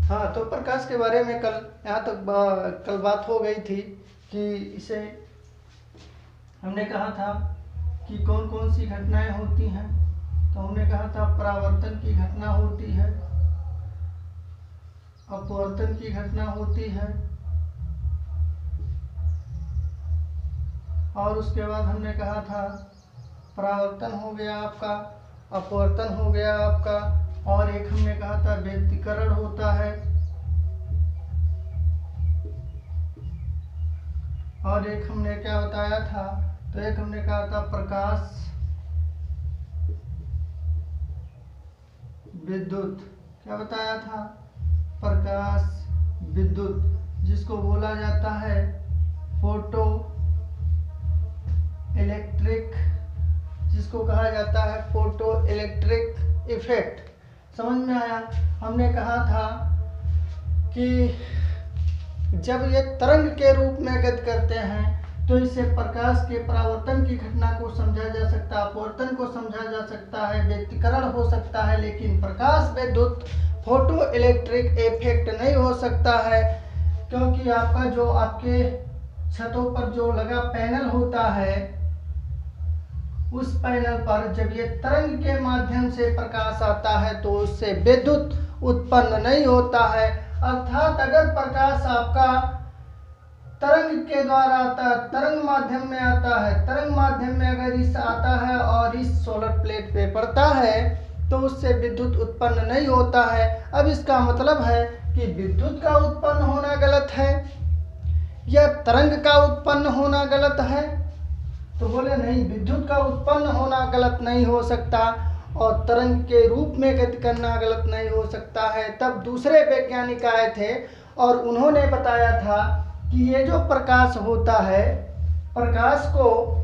हाँ, तो प्रकाश के बारे में कल यहाँ तक कल बात हो गई थी कि इसे हमने कहा था कि कौन कौन सी घटनाएं होती हैं। तो हमने कहा था परावर्तन की घटना होती है, अपवर्तन की घटना होती है, और उसके बाद हमने कहा था परावर्तन हो गया आपका, अपवर्तन हो गया आपका, और एक हमने कहा था व्यतिकरण होता है, और एक हमने क्या बताया था, तो एक हमने कहा था प्रकाश विद्युत। क्या बताया था? प्रकाश विद्युत, जिसको बोला जाता है फोटो इलेक्ट्रिक, जिसको कहा जाता है फोटो इलेक्ट्रिक इफेक्ट। समझ में आया? हमने कहा था कि जब ये तरंग के रूप में गति करते हैं तो इससे प्रकाश के परावर्तन की घटना को समझा जा सकता है, अपवर्तन को समझा जा सकता है, व्यतिकरण हो सकता है, लेकिन प्रकाश विद्युत फोटो इलेक्ट्रिक इफेक्ट नहीं हो सकता है, क्योंकि आपका जो आपके छतों पर जो लगा पैनल होता है, उस पैनल पर जब ये तरंग के माध्यम से प्रकाश आता है तो उससे विद्युत उत्पन्न नहीं होता है। अर्थात अगर प्रकाश आपका तरंग के द्वारा आता है, तरंग माध्यम में आता है, तरंग माध्यम में अगर इस आता है और इस सोलर प्लेट पे पड़ता है तो उससे विद्युत उत्पन्न नहीं होता है। अब इसका मतलब है कि विद्युत का उत्पन्न होना गलत है या तरंग का उत्पन्न होना गलत है? तो बोले नहीं, विद्युत का उत्पन्न होना गलत नहीं हो सकता और तरंग के रूप में गति करना गलत नहीं हो सकता है। तब दूसरे वैज्ञानिक आए थे और उन्होंने बताया था कि ये जो प्रकाश होता है, प्रकाश को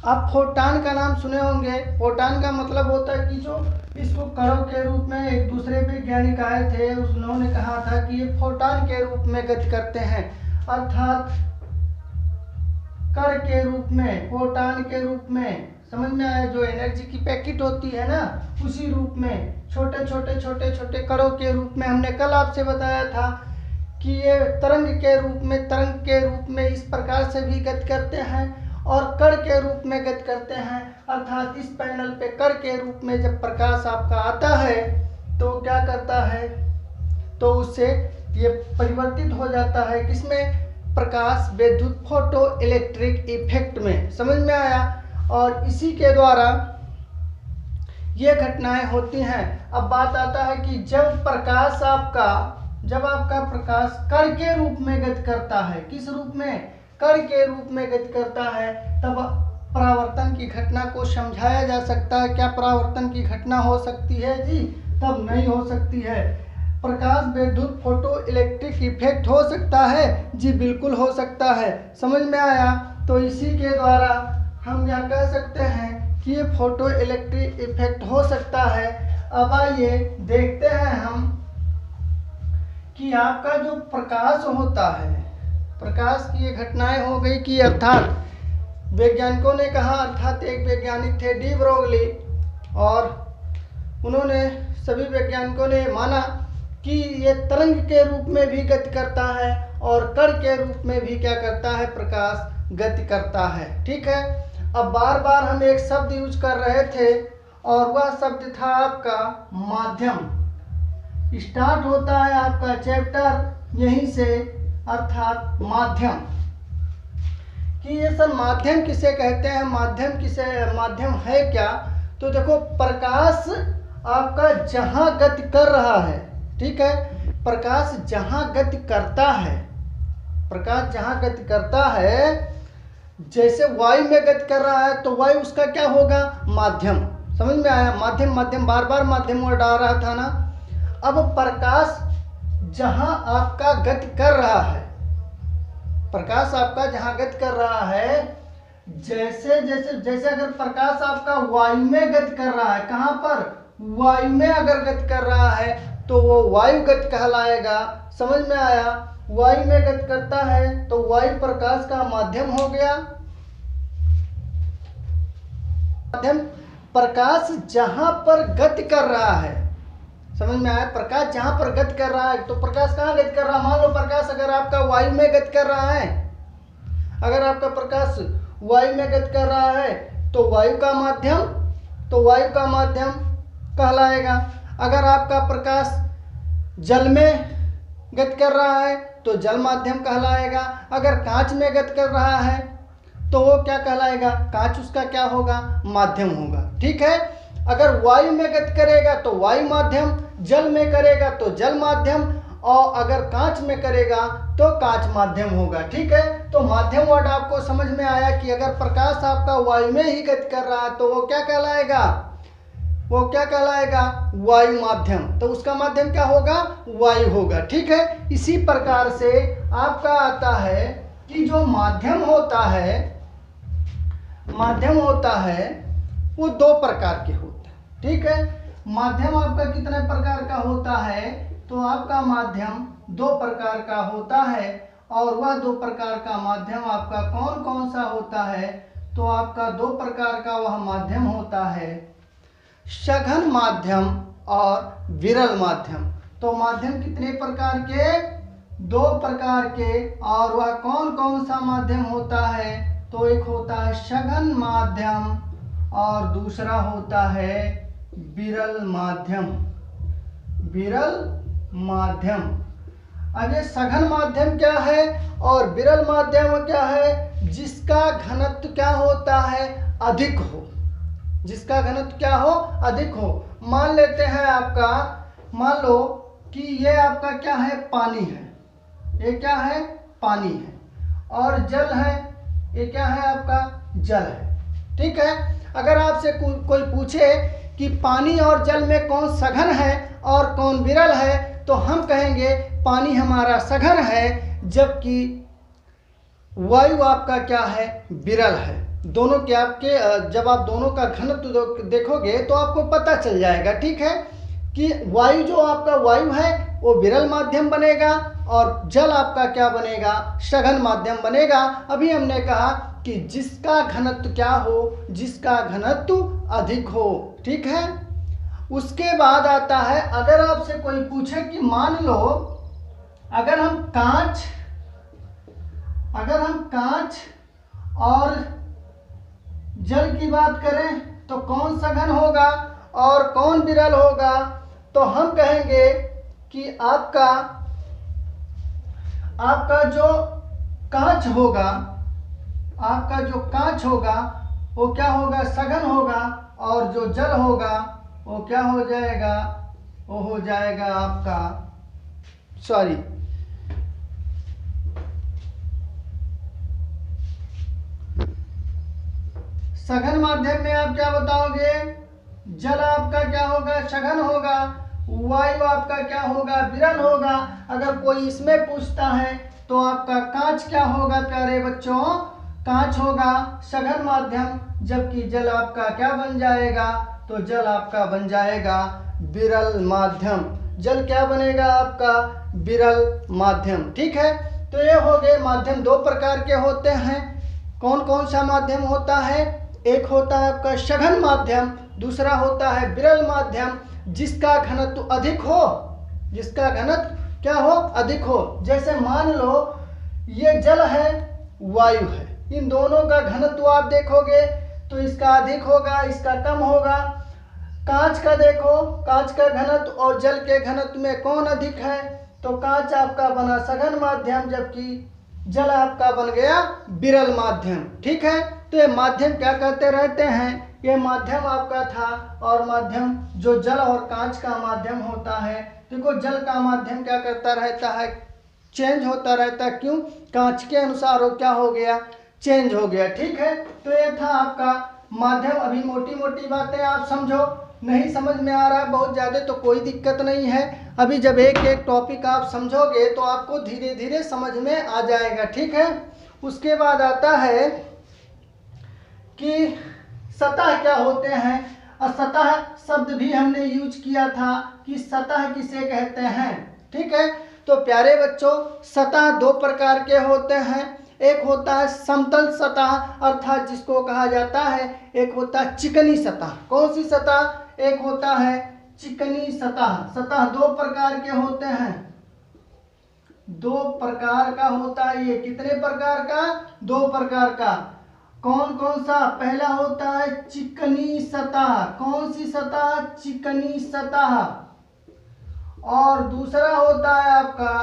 आप फोटान का नाम सुने होंगे। फोटान का मतलब होता है कि जो इसको कणों के रूप में, एक दूसरे वैज्ञानिक आए थे, उन्होंने कहा था कि ये फोटान के रूप में गति करते हैं, अर्थात कण के रूप में, फोटान के रूप में। समझ में आया? जो एनर्जी की पैकेट होती है ना, उसी रूप में छोटे छोटे छोटे छोटे कणों के रूप में। हमने कल आपसे बताया था कि ये तरंग के रूप में इस प्रकार से भी गति करते हैं और कण के रूप में गति करते हैं। अर्थात इस पैनल पे कण के रूप में जब प्रकाश आपका आता है तो क्या करता है, तो उससे ये परिवर्तित हो जाता है किसमें? प्रकाश विद्युत फोटो इलेक्ट्रिक इफेक्ट में। समझ में आया? और इसी के द्वारा ये घटनाएं होती हैं। अब बात आता है कि जब आपका प्रकाश कण के रूप में गति करता है, किस रूप में? कण के रूप में गति करता है, तब परावर्तन की घटना को समझाया जा सकता है। क्या परावर्तन की घटना हो सकती है जी? तब नहीं हो सकती है। प्रकाश विद्युत फोटो इलेक्ट्रिक इफेक्ट हो सकता है जी, बिल्कुल हो सकता है। समझ में आया? तो इसी के द्वारा हम यह कह सकते हैं कि ये फोटो इलेक्ट्रिक इफेक्ट हो सकता है। अब आइए देखते हैं हम कि आपका जो प्रकाश होता है, प्रकाश की ये घटनाएं हो गई कि अर्थात वैज्ञानिकों ने कहा, अर्थात एक वैज्ञानिक थे डी ब्रोगली, और उन्होंने, सभी वैज्ञानिकों ने माना कि ये तरंग के रूप में भी गति करता है और कण के रूप में भी क्या करता है? प्रकाश गति करता है। ठीक है। अब बार बार हम एक शब्द यूज कर रहे थे और वह शब्द था आपका माध्यम। स्टार्ट होता है आपका चैप्टर यहीं से, अर्थात माध्यम। कि ये सर माध्यम किसे कहते हैं, माध्यम है क्या? तो देखो, प्रकाश आपका जहां गति कर रहा है, ठीक है, प्रकाश जहां गति करता है, जैसे वायु में गति कर रहा है तो वायु उसका क्या होगा? माध्यम। समझ में आया? माध्यम बार बार माध्यम और डाल रहा था ना। अब प्रकाश जहां आपका गति कर रहा है, प्रकाश आपका जहां गति कर रहा है, जैसे अगर प्रकाश आपका वायु में गति कर रहा है, कहां पर? वायु में अगर गति कर रहा है तो वो वायु गति कहलाएगा। समझ में आया? वायु में गति करता है तो वायु प्रकाश का माध्यम हो गया। माध्यम प्रकाश जहां पर गति कर रहा है, समझ में आया? प्रकाश जहाँ पर गति कर रहा है, तो प्रकाश कहाँ गति कर रहा है? मान लो प्रकाश अगर आपका वायु में गति कर रहा है, अगर आपका प्रकाश वायु में गति कर रहा है तो वायु का माध्यम कहलाएगा। अगर आपका प्रकाश जल में गति कर रहा है तो जल माध्यम कहलाएगा। अगर कांच में गति कर रहा है तो वो क्या कहलाएगा? कांच उसका क्या होगा? माध्यम होगा। ठीक है। अगर वायु में गति करेगा तो वायु माध्यम, जल में करेगा तो जल माध्यम, और अगर कांच में करेगा तो कांच माध्यम होगा। ठीक है। तो माध्यम वर्ड आपको समझ में आया कि अगर प्रकाश आपका वायु में ही गति कर रहा है तो वो क्या कहलाएगा? वो क्या कहलाएगा? वायु माध्यम। तो उसका माध्यम क्या होगा? वायु होगा। ठीक है। इसी प्रकार से आपका आता है कि जो माध्यम होता है वो दो प्रकार के होते हैं। ठीक है। माध्यम आपका कितने प्रकार का होता है? तो आपका माध्यम दो प्रकार का होता है, और वह दो प्रकार का माध्यम आपका कौन कौन सा होता है? तो आपका दो प्रकार का वह माध्यम होता है सघन माध्यम और विरल माध्यम। तो माध्यम कितने प्रकार के? दो प्रकार के। और वह कौन कौन सा माध्यम होता है? तो एक होता है सघन माध्यम और दूसरा होता है विरल माध्यम। अब ये सघन माध्यम क्या है और विरल माध्यम क्या है? जिसका घनत्व क्या होता है? अधिक हो। जिसका घनत्व क्या हो? अधिक हो। मान लेते हैं आपका, मान लो कि ये आपका क्या है? पानी है। ये क्या है? पानी है। और जल है, ये क्या है? आपका जल है। ठीक है। अगर आपसे कोई पूछे कि पानी और जल में कौन सघन है और कौन विरल है, तो हम कहेंगे पानी हमारा सघन है, जबकि वायु आपका क्या है? विरल है। दोनों के आपके जब आप दोनों का घनत्व देखोगे तो आपको पता चल जाएगा। ठीक है। कि वायु जो आपका वायु है वो विरल माध्यम बनेगा और जल आपका क्या बनेगा? सघन माध्यम बनेगा। अभी हमने कहा कि जिसका घनत्व क्या हो? जिसका घनत्व अधिक हो। ठीक है। उसके बाद आता है, अगर आपसे कोई पूछे कि मान लो अगर हम कांच और जल की बात करें तो कौन सघन होगा और कौन विरल होगा? तो हम कहेंगे कि आपका जो कांच होगा वो क्या होगा? सघन होगा, और जो जल होगा वो क्या हो जाएगा? वो हो जाएगा आपका सघन माध्यम में आप क्या बताओगे? जल आपका क्या होगा? सघन होगा। वायु आपका क्या होगा? विरल होगा। अगर कोई इसमें पूछता है तो आपका कांच क्या होगा प्यारे बच्चों? कांच होगा सघन माध्यम, जबकि जल आपका क्या बन जाएगा? तो जल आपका बन जाएगा विरल माध्यम। जल क्या बनेगा आपका? विरल माध्यम। ठीक है। तो ये हो गए माध्यम। दो प्रकार के होते हैं। कौन कौन सा माध्यम होता है? एक होता है आपका सघन माध्यम, दूसरा होता है विरल माध्यम, जिसका घनत्व अधिक हो। जिसका घनत्व क्या हो? अधिक हो। जैसे मान लो ये जल है, वायु है, इन दोनों का घनत्व आप देखोगे तो इसका अधिक होगा, इसका कम होगा। कांच का देखो, कांच का घनत्व और जल के घनत्व में कौन अधिक है? तो कांच आपका बना सघन माध्यम, जबकि जल आपका बन गया विरल माध्यम। ठीक है। तो ये माध्यम क्या कहते रहते हैं? ये माध्यम आपका था। और माध्यम जो जल और कांच का माध्यम होता है, देखो जल का माध्यम क्या करता रहता है? चेंज होता रहता है। क्यों? कांच के अनुसार वो क्या हो गया? चेंज हो गया। ठीक है। तो ये था आपका माध्यम। अभी मोटी मोटी बातें आप समझो, नहीं समझ में आ रहा है बहुत ज़्यादा तो कोई दिक्कत नहीं है। अभी जब एक एक टॉपिक आप समझोगे तो आपको धीरे धीरे समझ में आ जाएगा। ठीक है। उसके बाद आता है कि सतह क्या होते हैं। और सतह शब्द भी हमने यूज किया था कि सतह किसे कहते हैं। ठीक है। तो प्यारे बच्चों, सतह दो प्रकार के होते हैं। एक होता है समतल सतह, अर्थात जिसको कहा जाता है, एक होता है चिकनी सतह। कौन सी सतह? एक होता है चिकनी सतह। सतह दो प्रकार के होते हैं, दो प्रकार का होता है। ये कितने प्रकार का? दो प्रकार का। कौन कौन सा? पहला होता है चिकनी सतह। कौन सी सतह? चिकनी सतह। और दूसरा होता है आपका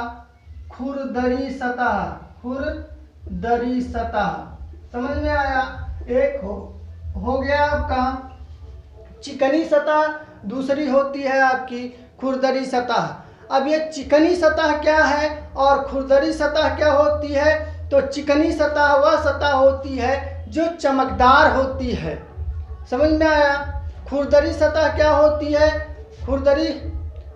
खुरदरी सतह। खुरदरी सतह। समझ में आया? एक हो गया आपका चिकनी सतह, दूसरी होती है आपकी खुरदरी सतह। अब ये चिकनी सतह क्या है और खुरदरी सतह क्या होती है? तो चिकनी सतह वह सतह होती है जो चमकदार होती है। समझ में आया? खुरदरी सतह क्या होती है? खुरदरी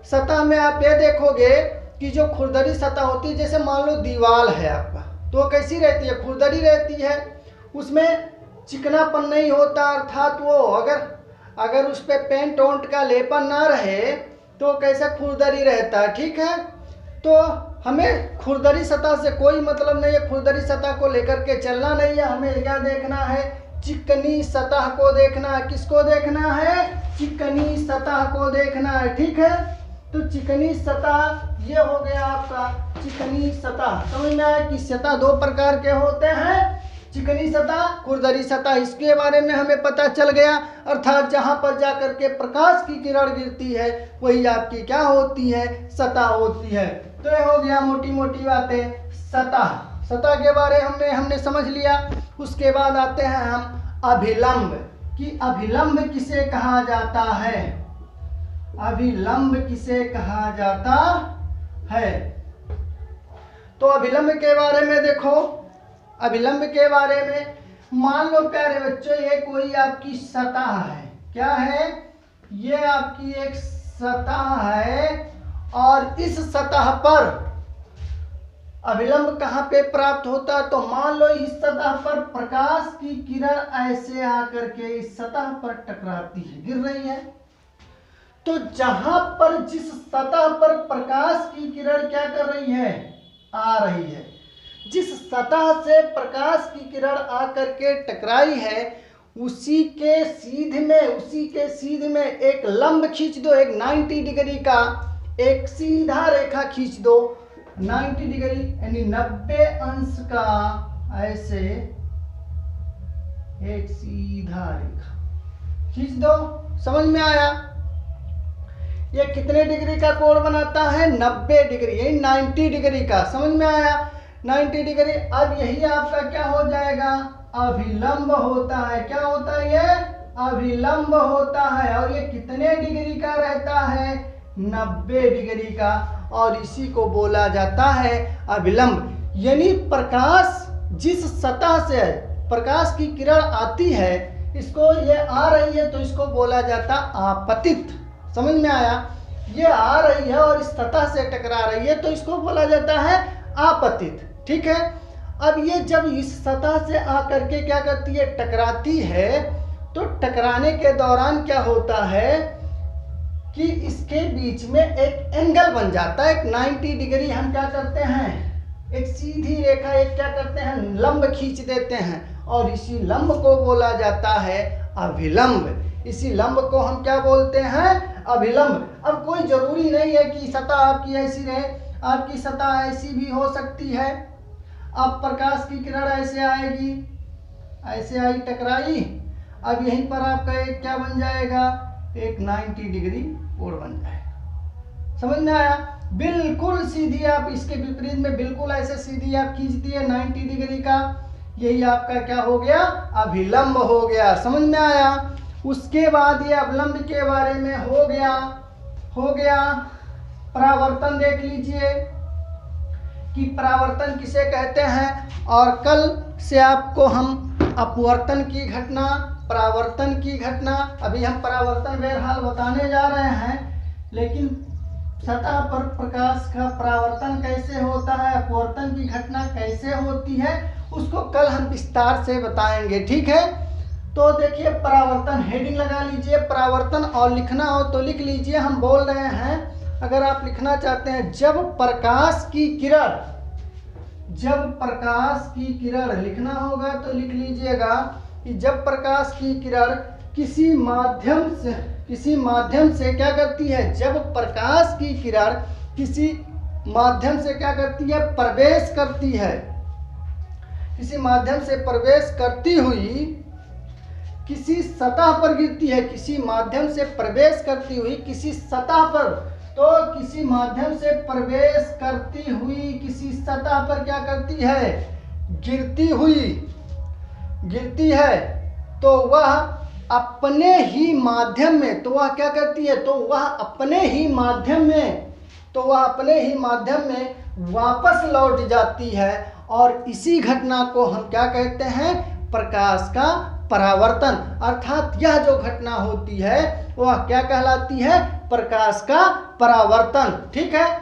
सतह में आप ये देखोगे कि जो खुरदरी सतह होती है, जैसे मान लो दीवार है आपका, तो कैसी रहती है? खुरदरी रहती है, उसमें चिकनापन नहीं होता, अर्थात वो अगर उस पर पेंट ओंट का लेपन ना रहे तो कैसा खुरदरी रहता है। ठीक है, तो हमें खुरदरी सतह से कोई मतलब नहीं है, खुरदरी सतह को लेकर के चलना नहीं है। हमें क्या देखना है? चिकनी सतह को देखना है। किसको देखना है? चिकनी सतह को देखना है। ठीक है, तो चिकनी सतह ये हो गया आपका चिकनी सतह। समझ में आया कि सतह दो प्रकार के होते हैं, चिकनी सतह, खुरदरी सतह। इसके बारे में हमें पता चल गया, अर्थात जहां पर जाकर के प्रकाश की किरण गिरती है वही आपकी क्या होती है? सतह होती है। तो ये हो गया मोटी मोटी बातें सतह। सतह के बारे में हमने समझ लिया। उसके बाद आते हैं हम अभिलंब, कि अभिलंब किसे कहा जाता है? अभिलंब किसे कहा जाता है? तो अभिलंब के बारे में देखो, अभिलंब के बारे में मान लो प्यारे बच्चों, ये कोई आपकी सतह है। क्या है? ये आपकी एक सतह है और इस सतह पर अभिलंब कहाँ पे प्राप्त होता है? तो मान लो इस सतह पर प्रकाश की किरण ऐसे आकर के इस सतह पर टकराती है, गिर रही है। तो जहां पर जिस सतह पर प्रकाश की किरण क्या कर रही है? आ रही है, जिस सतह से प्रकाश की किरण आकर के टकराई है उसी के सीध में एक लंब खींच दो, एक 90 डिग्री का एक सीधा रेखा खींच दो, 90 डिग्री यानी 90 अंश का ऐसे एक सीधा रेखा खींच दो। समझ में आया? ये कितने डिग्री का कोण बनाता है? 90 डिग्री, यही 90 डिग्री का। समझ में आया? 90 डिग्री। अब यही आपका क्या हो जाएगा? अभिलंब होता है। क्या होता है? ये अभिलंब होता है। और ये कितने डिग्री का रहता है? 90 डिग्री का। और इसी को बोला जाता है अभिलंब। यानी प्रकाश जिस सतह से प्रकाश की किरण आती है, इसको ये आ रही है तो इसको बोला जाता आपतित। समझ में आया? ये आ रही है और इस सतह से टकरा रही है तो इसको बोला जाता है आपतित। ठीक है, अब ये जब इस सतह से आकर के क्या करती है? टकराती है। तो टकराने के दौरान क्या होता है कि इसके बीच में एक एंगल बन जाता है, एक 90 डिग्री हम क्या करते हैं? एक सीधी रेखा, एक क्या करते हैं? लंब खींच देते हैं और इसी लंब को बोला जाता है अभिलंब। इसी लंब को हम क्या बोलते हैं? अभिलंब। अब कोई जरूरी नहीं है कि सतह आपकी ऐसी रहे, आपकी सतह ऐसी भी हो सकती है। अब प्रकाश की किरण ऐसे आएगी, ऐसे आई टकराई, अब यहीं पर आपका एक क्या बन जाएगा? एक 90 डिग्री कोण बन जाएगा। समझ में आया? बिल्कुल सीधी, आप इसके विपरीत में बिल्कुल ऐसे सीधी आप खींच दिए 90 डिग्री का, यही आपका क्या हो गया? अभिलंब हो गया। समझ में आया? उसके बाद ये अभिलंब के बारे में हो गया परावर्तन। देख लीजिए कि परावर्तन किसे कहते हैं। और कल से आपको हम अपवर्तन की घटना, परावर्तन की घटना, अभी हम परावर्तन बहरहाल बताने जा रहे हैं, लेकिन सतह पर प्रकाश का परावर्तन कैसे होता है, अपवर्तन की घटना कैसे होती है, उसको कल हम विस्तार से बताएंगे। ठीक है, तो देखिए परावर्तन, हेडिंग लगा लीजिए परावर्तन, और लिखना हो तो लिख लीजिए। हम बोल रहे हैं, अगर आप लिखना चाहते हैं, जब प्रकाश की किरण लिखना होगा तो लिख लीजिएगा कि जब प्रकाश की किरण किसी माध्यम से क्या करती है, जब प्रकाश की किरण किसी माध्यम से क्या करती है, प्रवेश करती है, किसी माध्यम से प्रवेश करती हुई किसी सतह पर गिरती है, किसी माध्यम से प्रवेश करती हुई किसी सतह पर, तो किसी माध्यम से प्रवेश करती हुई किसी सतह पर क्या करती है, गिरती है, तो वह अपने ही माध्यम में, तो वह क्या करती है, तो वह अपने ही माध्यम में वापस लौट जाती है। और इसी घटना को हम क्या कहते हैं, प्रकाश का परावर्तन। अर्थात यह जो घटना होती है वह क्या कहलाती है, प्रकाश का परावर्तन। ठीक है,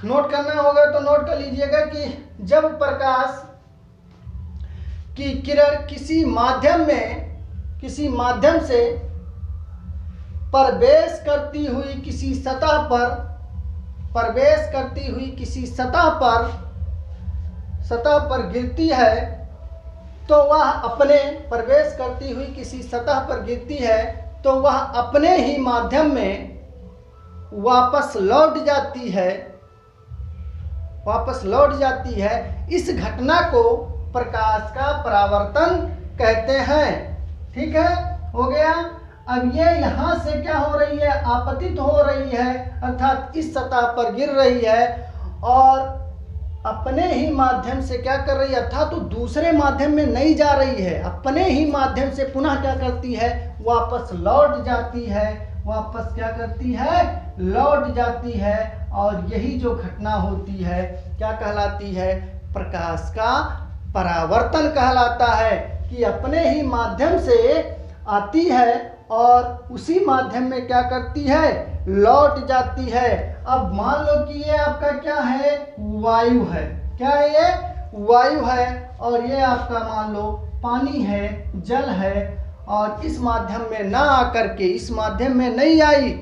नोट करना होगा तो नोट कर लीजिएगा कि जब प्रकाश की किरण किसी माध्यम से प्रवेश करती हुई किसी सतह पर गिरती है, तो वह अपने प्रवेश करती हुई किसी सतह पर गिरती है, तो वह अपने ही माध्यम में वापस लौट जाती है। इस घटना को प्रकाश का परावर्तन कहते हैं। ठीक है, हो गया। अब ये यहाँ से क्या हो रही है, आपतित हो रही है, अर्थात इस सतह पर गिर रही है और अपने ही माध्यम से क्या कर रही है, अर्थात तो दूसरे माध्यम में नहीं जा रही है, अपने ही माध्यम से पुनः क्या करती है, वापस लौट जाती है। और यही जो घटना होती है क्या कहलाती है, प्रकाश का परावर्तन कहलाता है, कि अपने ही माध्यम से आती है और उसी माध्यम में क्या करती है, लौट जाती है। अब मान लो कि ये आपका क्या है, वायु है, क्या है ये, वायु है, और ये आपका मान लो पानी है, जल है, और इस माध्यम में ना आकर के, इस माध्यम में नहीं आई,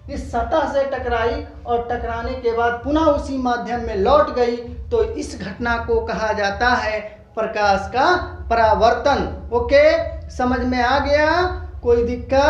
इस सतह से टकराई और टकराने के बाद पुनः उसी माध्यम में लौट गई, तो इस घटना को कहा जाता है प्रकाश का परावर्तन। ओके, समझ में आ गया, कोई दिक्कत?